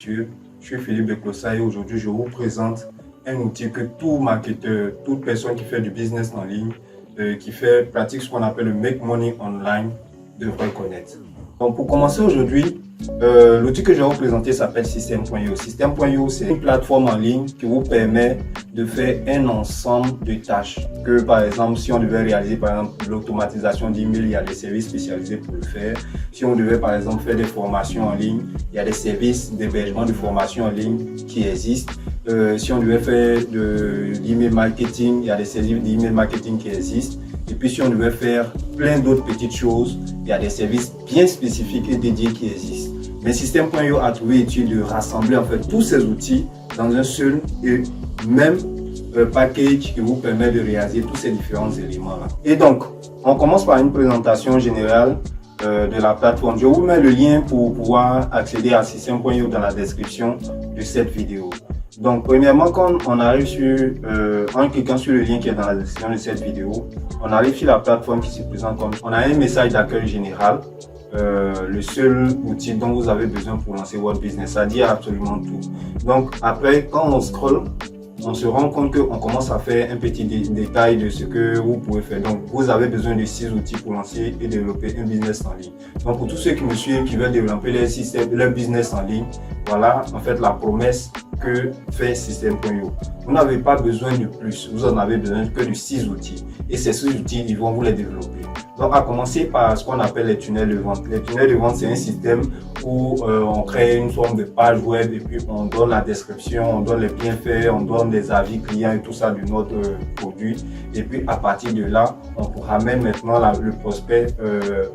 Je suis Philippe de Clossa et aujourd'hui je vous présente un outil que tout marketeur, toute personne qui fait du business en ligne, pratique ce qu'on appelle le Make Money Online devrait connaître. Donc pour commencer aujourd'hui, l'outil que je vais vous présenter s'appelle System.io. System.io, c'est une plateforme en ligne qui vous permet de faire un ensemble de tâches. Que par exemple, si on devait réaliser par exemple l'automatisation d'email, il y a des services spécialisés pour le faire. Si on devait par exemple faire des formations en ligne, il y a des services d'hébergement de formation en ligne qui existent. Si on devait faire de l'email marketing, il y a des services d'email marketing qui existent. Et puis si on devait faire plein d'autres petites choses, il y a des services bien spécifiques et dédiés qui existent. Mais System.io a trouvé utile de rassembler en fait tous ces outils dans un seul et même package qui vous permet de réaliser tous ces différents éléments-là. Et donc, on commence par une présentation générale de la plateforme. Je vous mets le lien pour pouvoir accéder à System.io dans la description de cette vidéo. Donc, premièrement, quand on arrive en cliquant sur le lien qui est dans la description de cette vidéo, on arrive sur la plateforme qui se présente comme, on a un message d'accueil général, le seul outil dont vous avez besoin pour lancer votre business, ça dit absolument tout. Donc, après, quand on scrolle, on se rend compte qu'on commence à faire un petit détail de ce que vous pouvez faire. Donc, vous avez besoin de 6 outils pour lancer et développer un business en ligne. Donc, pour tous ceux qui me suivent, qui veulent développer leur business en ligne, voilà en fait la promesse que fait System.io. Vous n'avez pas besoin de plus, vous en avez besoin que de 6 outils. Et ces 6 outils, ils vont vous les développer. Donc, à commencer par ce qu'on appelle les tunnels de vente. Les tunnels de vente, c'est un système où on crée une forme de page web et puis on donne la description, on donne les bienfaits, on donne les avis clients et tout ça de notre produit. Et puis, à partir de là, on pourra mettre maintenant le prospect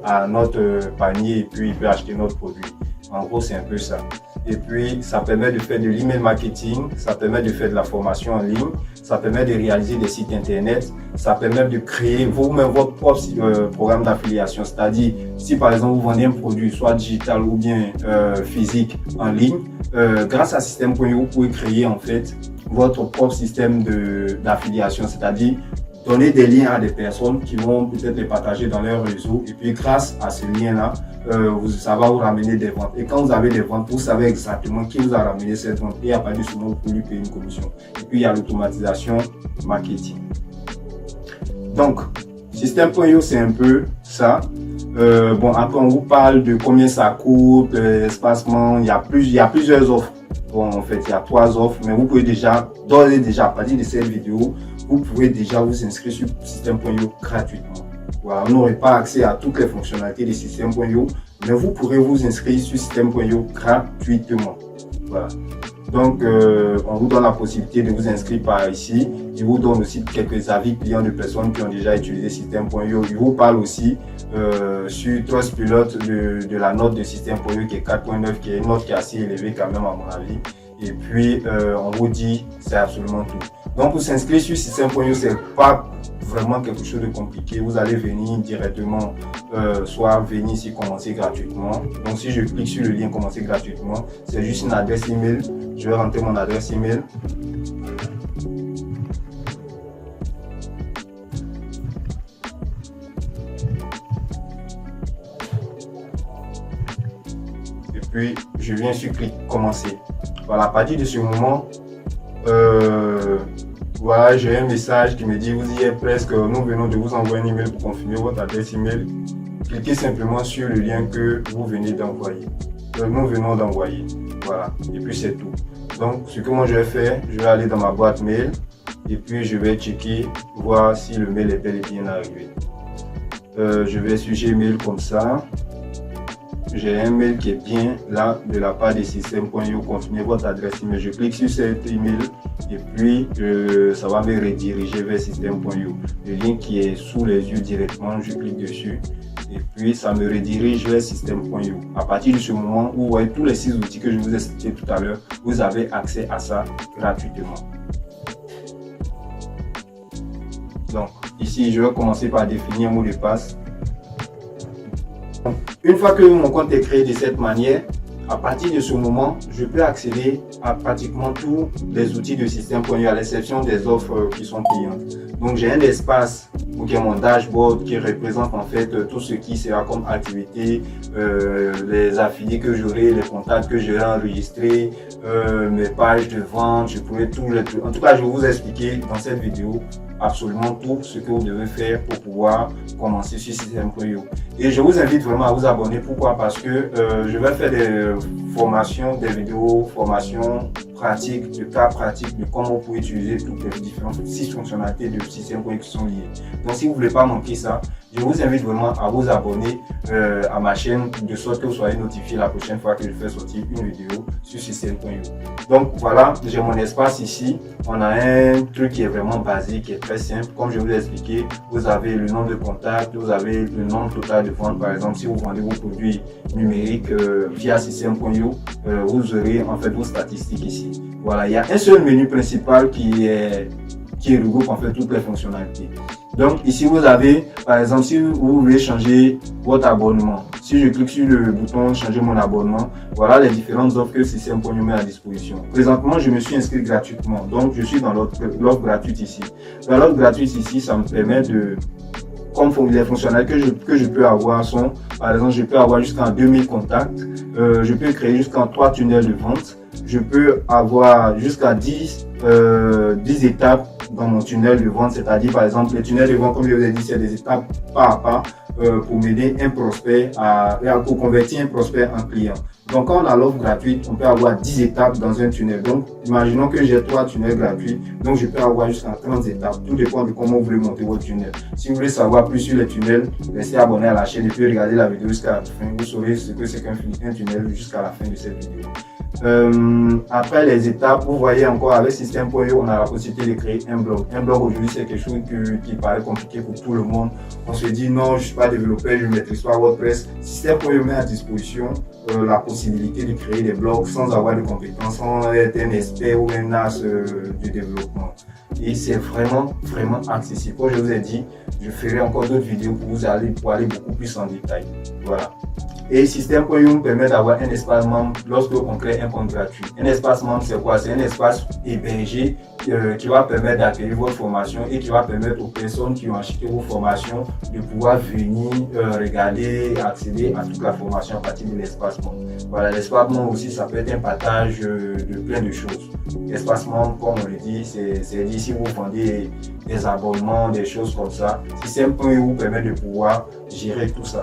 à notre panier et puis il peut acheter notre produit. En gros, c'est un peu ça. Et puis, ça permet de faire de l'email marketing, ça permet de faire de la formation en ligne, ça permet de réaliser des sites internet, ça permet de créer vous-même votre propre programme d'affiliation. C'est-à-dire, si par exemple vous vendez un produit, soit digital ou bien physique en ligne, grâce à System.io, vous pouvez créer en fait votre propre système d'affiliation, c'est-à-dire donner des liens à des personnes qui vont peut-être les partager dans leur réseau et puis grâce à ce lien-là, ça va vous ramener des ventes. Et quand vous avez des ventes, vous savez exactement qui vous a ramené cette vente et à partir de ce moment, vous pouvez lui payer une commission. Et puis il y a l'automatisation marketing. Donc, System.io, c'est un peu ça. Bon, après on vous parle de combien ça coûte, l'espacement, il y a plusieurs offres. Bon, en fait, il y a 3 offres, mais vous pouvez déjà, d'ores et déjà, à partir de cette vidéo, vous pouvez déjà vous inscrire sur System.io gratuitement. Voilà, vous n'aurez pas accès à toutes les fonctionnalités de System.io, mais vous pourrez vous inscrire sur System.io gratuitement. Voilà. Donc, on vous donne la possibilité de vous inscrire par ici. Il vous donne aussi quelques avis clients de personnes qui ont déjà utilisé System.io. Il vous parle aussi sur Trustpilot de la note de System.io qui est 4.9, qui est une note qui est assez élevée quand même à mon avis. Et puis, on vous dit, c'est absolument tout. Donc, pour s'inscrire sur System.io, c'est pas vraiment quelque chose de compliqué. Vous allez venir directement, soit venir ici commencer gratuitement. Donc, si je clique sur le lien commencer gratuitement, c'est juste une adresse email. Je vais rentrer mon adresse email. Et puis, je viens sur clic commencer. Voilà, à partir de ce moment, voilà, j'ai un message qui me dit vous y êtes presque, nous venons de vous envoyer un email pour confirmer votre adresse email. Cliquez simplement sur le lien que vous venez d'envoyer. Nous venons d'envoyer. Voilà, et puis c'est tout. Donc, ce que moi je vais faire, je vais aller dans ma boîte mail et puis je vais checker, voir si le mail est bel et bien arrivé. Je vais sur Gmail comme ça. J'ai un mail qui est bien là de la part de System.io, confirmez votre adresse email. Je clique sur cet email et puis ça va me rediriger vers System.io. Le lien qui est sous les yeux directement, je clique dessus et puis ça me redirige vers System.io. À partir de ce moment où vous voyez tous les 6 outils que je vous ai cités tout à l'heure, vous avez accès à ça gratuitement. Donc ici, je vais commencer par définir un mot de passe. Une fois que mon compte est créé de cette manière, À partir de ce moment, je peux accéder à pratiquement tous les outils de Système.io à l'exception des offres qui sont payantes. Donc j'ai un espace qui est mon dashboard qui représente en fait tout ce qui sera comme activité, les affiliés que j'aurai, les contacts que j'aurai enregistrés, mes pages de vente, je pourrais tout les... En tout cas, je vais vous expliquer dans cette vidéo absolument tout ce que vous devez faire pour pouvoir commencer sur Système.io. Et je vous invite vraiment à vous abonner. Pourquoi? Parce que je vais faire des formations, des vidéos, formations pratiques, de cas pratiques de comment vous pouvez utiliser toutes les différentes 6 fonctionnalités de Système.io qui sont liées. Donc si vous ne voulez pas manquer ça, je vous invite vraiment à vous abonner à ma chaîne de sorte que vous soyez notifié la prochaine fois que je fais sortir une vidéo sur Système.io. Donc voilà, j'ai mon espace ici. On a un truc qui est vraiment basique, qui est très simple. Comme je vous ai expliqué, vous avez le nombre de contacts, vous avez le nombre total de ventes. Par exemple, si vous vendez vos produits numériques via Système.io, vous aurez en fait vos statistiques ici. Voilà, il y a un seul menu principal qui regroupe en fait toutes les fonctionnalités. Donc ici vous avez, par exemple, si vous voulez changer votre abonnement, si je clique sur le bouton changer mon abonnement, voilà les différentes offres que Système.io met à disposition. Présentement, je me suis inscrit gratuitement, donc je suis dans l'offre gratuite ici. Dans l'offre gratuite ici, ça me permet de, comme les fonctionnalités que je peux avoir sont, par exemple, je peux avoir jusqu'à 2000 contacts, je peux créer jusqu'à 3 tunnels de vente, je peux avoir jusqu'à 10 étapes dans mon tunnel de vente, c'est-à-dire par exemple les tunnels de vente, comme je vous ai dit, c'est des étapes pas à pas pour m'aider un prospect pour convertir un prospect en client. Donc quand on a l'offre gratuite, on peut avoir 10 étapes dans un tunnel. Donc imaginons que j'ai 3 tunnels gratuits, donc je peux avoir jusqu'à 30 étapes. Tout dépend de comment vous voulez monter votre tunnel. Si vous voulez savoir plus sur les tunnels, restez abonné à la chaîne et puis regardez la vidéo jusqu'à la fin. Vous saurez ce que c'est qu'un tunnel jusqu'à la fin de cette vidéo. Après les étapes, vous voyez encore avec Système.io, on a la possibilité de créer un blog. Un blog aujourd'hui, c'est quelque chose qui paraît compliqué pour tout le monde. On se dit non, je ne suis pas développeur, je ne maîtrise pas WordPress. Système.io met à disposition la possibilité de créer des blogs sans avoir de compétences, sans être un expert ou un as du développement. Et c'est vraiment accessible. Comme je vous ai dit, je ferai encore d'autres vidéos pour aller beaucoup plus en détail. Voilà. Et Système.io nous permet d'avoir un espace membre lorsque on crée un compte gratuit. Un espace membre, c'est quoi? C'est un espace hébergé qui va permettre d'accueillir votre formation et qui va permettre aux personnes qui ont acheté vos formations de pouvoir venir regarder, accéder à toute la formation à partir de l'espace membre. Voilà, l'espace membre aussi, ça peut être un partage de plein de choses. L'espace membre, comme on le dit, c'est dit si vous vendez des abonnements, des choses comme ça, Système.io vous permet de pouvoir gérer tout ça.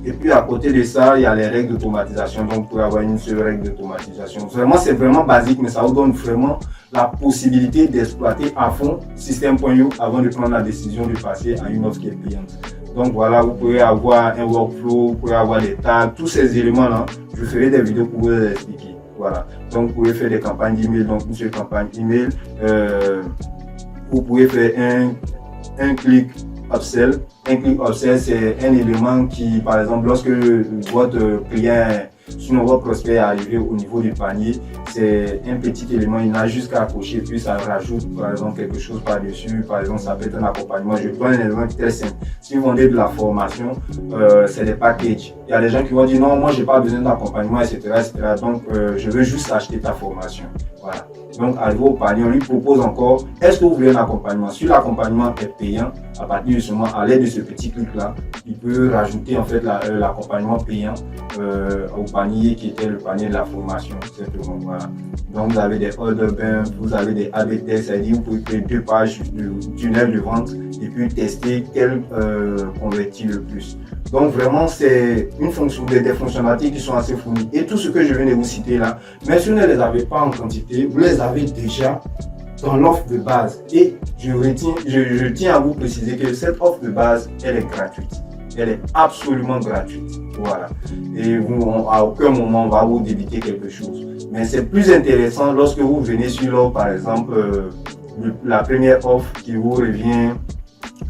Et puis à côté de ça, il y a les règles d'automatisation. Donc vous pouvez avoir une seule règle d'automatisation. Vraiment, c'est vraiment basique, mais ça vous donne vraiment la possibilité d'exploiter à fond Système.io avant de prendre la décision de passer à une offre qui est payante. Donc voilà, vous pouvez avoir un workflow, vous pouvez avoir les tags, tous ces éléments-là. Je ferai des vidéos pour vous les expliquer. Voilà. Donc vous pouvez faire des campagnes d'email, donc une seule campagne email. Vous pouvez faire un clic upsell. Un click upsell, c'est un élément qui, par exemple, lorsque votre client, sinon votre prospect est arrivé au niveau du panier, c'est un petit élément, il n'a juste qu'à cocher, puis ça rajoute, par exemple, quelque chose par-dessus. Par exemple, ça peut être un accompagnement. Je prends un exemple très simple. Si vous vendez de la formation, c'est des packages. Il y a des gens qui vont dire non, moi, j'ai pas besoin d'accompagnement, etc., etc. Donc, je veux juste acheter ta formation. Voilà. Donc, arrivé au panier, on lui propose encore, est-ce que vous voulez un accompagnement? Si l'accompagnement est payant, à partir de ce moment, à l'aide de ce petit clic-là, il peut rajouter en fait l'accompagnement payant au panier qui était le panier de la formation, simplement. Voilà. Donc, vous avez des order bumps, vous avez des A/B tests, c'est-à-dire vous pouvez créer 2 pages de tunnel de vente et puis tester quel convertit le plus. Donc vraiment, c'est des fonctionnalités qui sont assez fournies. Et tout ce que je viens de vous citer là, mais si vous ne les avez pas en quantité, vous les avez déjà dans l'offre de base. Et je tiens à vous préciser que cette offre de base, elle est gratuite. Elle est absolument gratuite. Voilà. Et à aucun moment, on va vous débiter quelque chose. Mais c'est plus intéressant lorsque vous venez sur l'offre, par exemple, la première offre qui vous revient,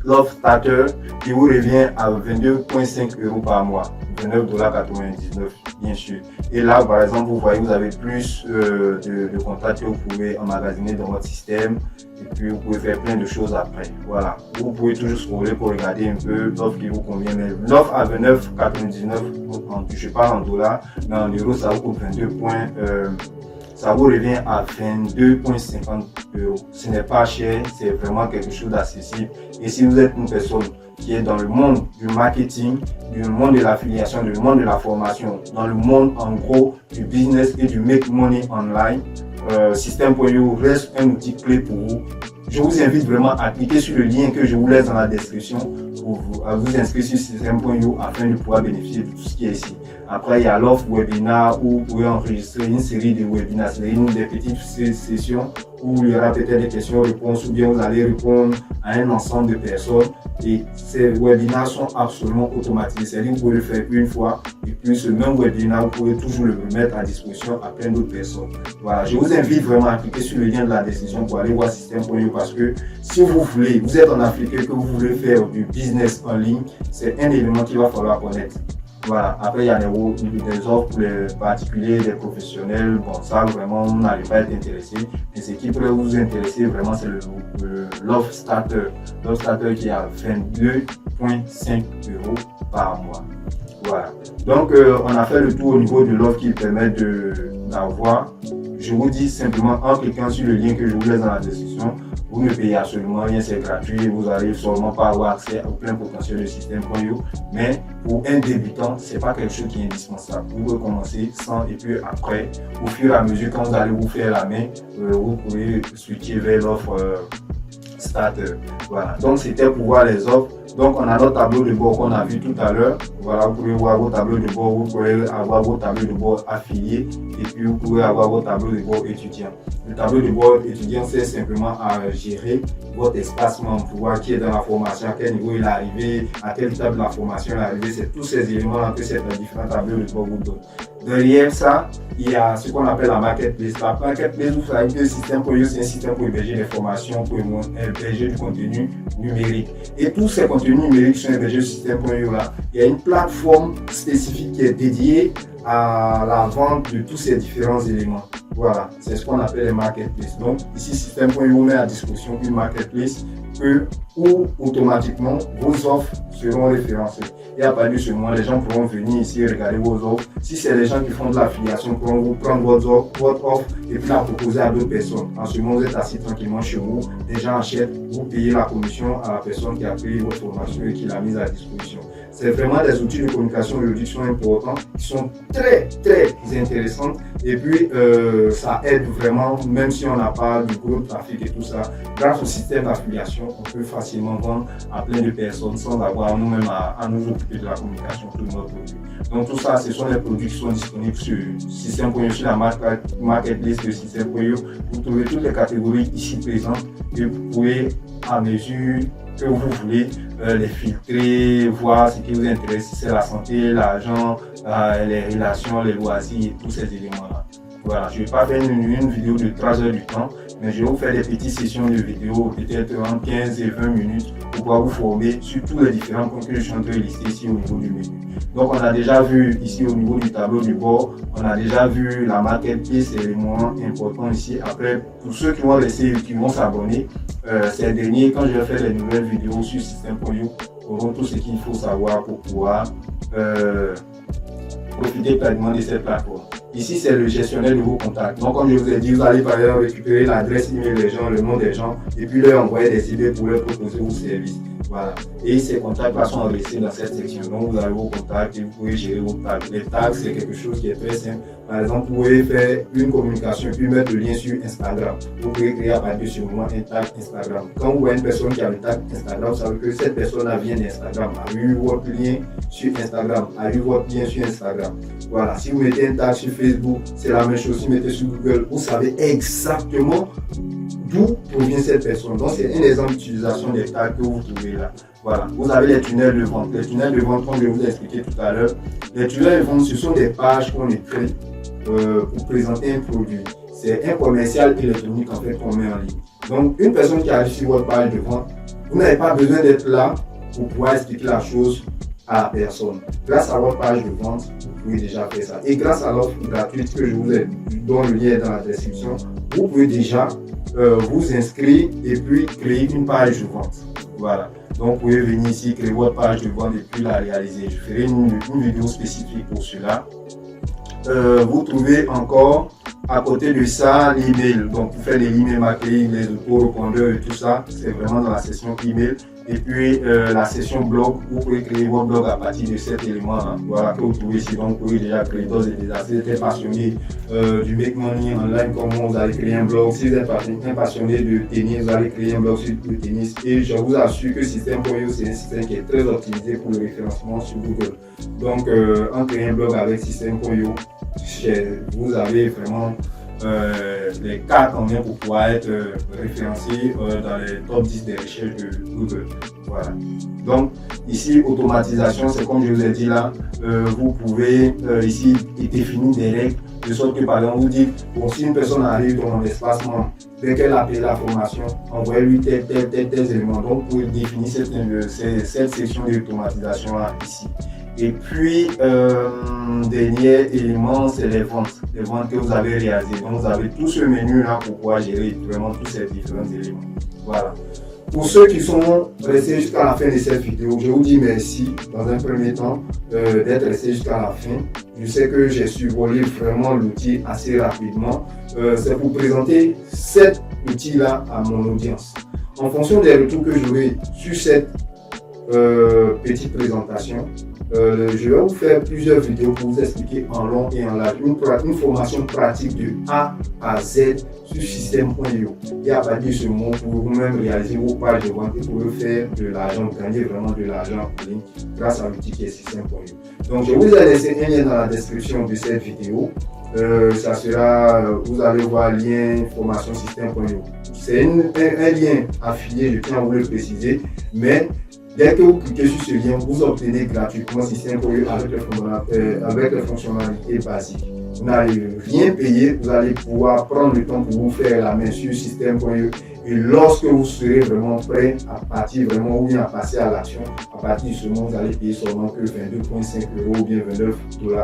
l'offre starter qui vous revient à 22,5 € par mois, 29,99 $. bien sûr. Et là, par exemple, vous voyez, vous avez plus de contacts que vous pouvez emmagasiner dans votre système. Et puis, vous pouvez faire plein de choses après. Voilà. Vous pouvez toujours scroller pour regarder un peu l'offre qui vous convient. Mais l'offre à 29,99, je parle en dollars, mais en euros, ça vous coûte 22 points. Ça vous revient à 22,50 euros. Ce n'est pas cher, c'est vraiment quelque chose d'accessible. Et si vous êtes une personne qui est dans le monde du marketing, du monde de l'affiliation, du monde de la formation, dans le monde en gros du business et du make money online, Systeme.io reste un outil clé pour vous. Je vous invite vraiment à cliquer sur le lien que je vous laisse dans la description pour vous inscrire sur Systeme.io afin de pouvoir bénéficier de tout ce qui est ici. Après, il y a l'offre webinar où vous pouvez enregistrer une série de webinars, c'est une des petites sessions où il y aura peut-être des questions-réponses ou bien vous allez répondre à un ensemble de personnes. Et ces webinars sont absolument automatisés, c'est-à-dire que vous pouvez le faire une fois et puis ce même webinar, vous pouvez toujours le mettre à disposition à plein d'autres personnes. Voilà, je vous invite vraiment à cliquer sur le lien de la description pour aller voir Systeme.io parce que si vous voulez, vous êtes en Afrique et que vous voulez faire du business en ligne, c'est un élément qu'il va falloir connaître. Voilà, après il y a des offres pour les particuliers, les professionnels, bon ça vraiment on n'allait pas être intéressé, mais ce qui pourrait vous intéresser vraiment c'est l'offre starter. L'offre starter qui est à 22,5 euros par mois. Voilà, donc on a fait le tour au niveau de l'offre qui permet d'avoir, je vous dis simplement en cliquant sur le lien que je vous laisse dans la description, vous ne payez absolument rien, c'est gratuit, vous n'allez seulement pas avoir accès au plein potentiel de Systeme.io, mais pour un débutant, ce n'est pas quelque chose qui est indispensable. Vous pouvez commencer sans et puis après, au fur et à mesure, quand vous allez vous faire la main, vous pouvez switcher vers l'offre starter. Voilà, donc c'était pour voir les offres. Donc on a notre tableau de bord qu'on a vu tout à l'heure. Voilà, vous pouvez voir vos tableaux de bord, vous pouvez avoir vos tableaux de bord affiliés et puis vous pouvez avoir vos tableaux de bord étudiants. Le tableau de bord étudiant c'est simplement à gérer votre espace membre, pour voir qui est dans la formation, à quel niveau il est arrivé, à quelle étape de la formation il est arrivé. C'est tous ces éléments que ces différents tableaux de bord vous donnent. Derrière ça, il y a ce qu'on appelle la marketplace. La marketplace, vous savez que le Systeme.io, c'est un système pour héberger des formations, pour héberger du contenu numérique. Et tous ces contenus numériques sont hébergés sur Systeme.io là. Il y a une plateforme spécifique qui est dédiée à la vente de tous ces différents éléments. Voilà, c'est ce qu'on appelle les marketplaces. Donc ici, Systeme.io met à disposition une marketplace où automatiquement vos offres seront référencées. Et à partir de ce moment, les gens pourront venir ici regarder vos offres. Si c'est les gens qui font de l'affiliation, pourront vous prendre votre offre et puis la proposer à d'autres personnes. En ce moment, vous êtes assis tranquillement chez vous, les gens achètent, vous payez la commission à la personne qui a payé votre formation et qui l'a mise à disposition. C'est vraiment des outils de communication aujourd'hui qui sont importants, qui sont très intéressants et puis ça aide vraiment, même si on n'a pas de gros trafic et tout ça, grâce au système d'affiliation, on peut facilement vendre à plein de personnes sans avoir nous-mêmes à nous occuper de la communication de notre produit. Donc tout ça, ce sont les produits qui sont disponibles sur Systeme.io, sur la marketplace de Systeme.io. Vous trouvez toutes les catégories ici présentes et vous pouvez à mesure que vous voulez les filtrer, voir ce qui vous intéresse, si c'est la santé, l'argent, les relations, les loisirs et tous ces éléments-là. Voilà, je ne vais pas faire une vidéo de 3 heures du temps, mais je vais vous faire des petites sessions de vidéo, peut-être entre 15 et 20 minutes, pour pouvoir vous former sur tous les différents points que je suis en train de lister ici au niveau du menu. Donc, on a déjà vu ici au niveau du tableau du bord, on a déjà vu la marketplace, c'est l'élément important ici. Après, pour ceux qui vont laisser, qui vont s'abonner, ces derniers, quand je vais faire les nouvelles vidéos sur Systeme.io, auront tout ce qu'il faut savoir pour pouvoir profiter pleinement de cette plateforme. Ici, c'est le gestionnaire de vos contacts. Donc, comme je vous ai dit, vous allez par exemple récupérer l'adresse email des gens, le nom des gens, et puis leur envoyer des emails pour leur proposer vos services. Voilà. Et ces contacts-là sont enregistrés dans cette section. Donc, vous avez vos contacts et vous pouvez gérer vos tags. Les tags, c'est quelque chose qui est très simple. Par exemple, vous pouvez faire une communication et puis mettre le lien sur Instagram. Vous pouvez créer à partir de ce moment un tag Instagram. Quand vous voyez une personne qui a le tag Instagram, vous savez que cette personne-là vient d'Instagram, a eu votre lien sur Instagram, a eu votre lien sur Instagram. Voilà. Si vous mettez un tag sur Facebook, c'est la même chose. Si vous mettez sur Google, vous savez exactement d'où provient cette personne. Donc, c'est un exemple d'utilisation des tags que vous trouvez là. Voilà. Vous avez les tunnels de vente. Les tunnels de vente, comme je vous ai expliqué tout à l'heure, les tunnels de vente, ce sont des pages qu'on écrit pour présenter un produit. C'est un commercial électronique en fait qu'on met en ligne. Donc, une personne qui arrive sur votre page de vente, vous n'avez pas besoin d'être là pour pouvoir expliquer la chose à la personne. Grâce à votre page de vente, vous pouvez déjà faire ça. Et grâce à l'offre gratuite que je vous ai, dont le lien est dans la description, vous pouvez déjà vous inscrire et puis créer une page de vente. Voilà. Donc, vous pouvez venir ici, créer votre page de vente et puis la réaliser. Je ferai une vidéo spécifique pour cela. Vous trouvez encore à côté de ça l'email. Donc, pour faire les email marketing, les auto-répondeurs et tout ça, c'est vraiment dans la section email. Et puis, la section blog, vous pouvez créer votre blog à partir de cet élément là. Voilà, que vous trouvez ici. Donc, vous pouvez déjà créer d'ores et déjà. Si vous êtes passionné du make money online, comment vous allez créer un blog. Si vous êtes un passionné de tennis, vous allez créer un blog sur le tennis. Et je vous assure que Système.io, c'est un système qui est très optimisé pour le référencement sur Google. Donc, en créant un blog avec Système.io, vous avez vraiment les cartes en main pour pouvoir être référencé dans les top 10 des recherches de Google. Voilà. Donc, ici, automatisation, c'est comme je vous ai dit là, vous pouvez ici définir des règles de sorte que, par exemple, vous dites, bon, si une personne arrive dans mon espace membre, dès qu'elle a payé la formation, envoyez-lui tel élément. Donc, vous pouvez définir cette section d'automatisation là ici. Et puis, dernier élément, c'est les ventes que vous avez réalisées. Donc, vous avez tout ce menu là pour pouvoir gérer vraiment tous ces différents éléments. Voilà. Pour ceux qui sont restés jusqu'à la fin de cette vidéo, je vous dis merci dans un premier temps d'être restés jusqu'à la fin. Je sais que j'ai survolé vraiment l'outil assez rapidement. C'est pour présenter cet outil-là à mon audience. En fonction des retours que j'aurai sur cette petite présentation, je vais vous faire plusieurs vidéos pour vous expliquer en long et en large une formation pratique de A à Z sur Système.io. Et à partir de ce moment, pour vous-même réaliser vos pages de vente et pour faire de l'argent, gagner vraiment de l'argent en ligne grâce à l'outil qui est Système.io. Donc, je vous ai laissé un lien dans la description de cette vidéo. Ça sera, vous allez voir lien formation Système.io. C'est un lien affilié, je tiens à vous le préciser, mais dès que vous cliquez sur ce lien, vous obtenez gratuitement Système.io avec les fonctionnalités basiques. Vous n'allez rien payer, vous allez pouvoir prendre le temps pour vous faire la main sur Système.io. Et lorsque vous serez vraiment prêt à partir vraiment ou bien à passer à l'action, à partir de ce moment, vous allez payer seulement que 22,5 € ou bien 29,99 $.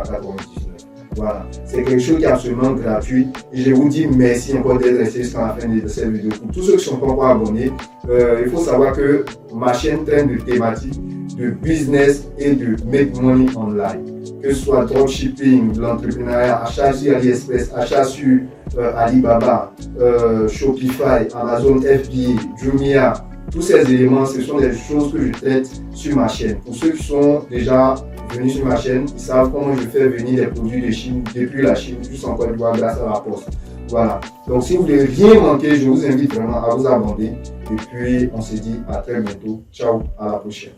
Voilà, c'est quelque chose qui est absolument gratuit et je vous dis merci encore d'être resté jusqu'à la fin de cette vidéo. Pour tous ceux qui ne sont pas encore abonnés, il faut savoir que ma chaîne traite de thématiques de business et de make money online. Que ce soit dropshipping, l'entrepreneuriat, achat sur AliExpress, achat sur Alibaba, Shopify, Amazon FBA, Jumia. Tous ces éléments, ce sont des choses que je traite sur ma chaîne. Pour ceux qui sont déjà venus sur ma chaîne, ils savent comment je fais venir les produits de Chine depuis la Chine jusqu'en Côte d'Ivoire grâce à la poste. Voilà. Donc si vous ne voulez rien manquer, je vous invite vraiment à vous abonner. Et puis on se dit à très bientôt. Ciao, à la prochaine.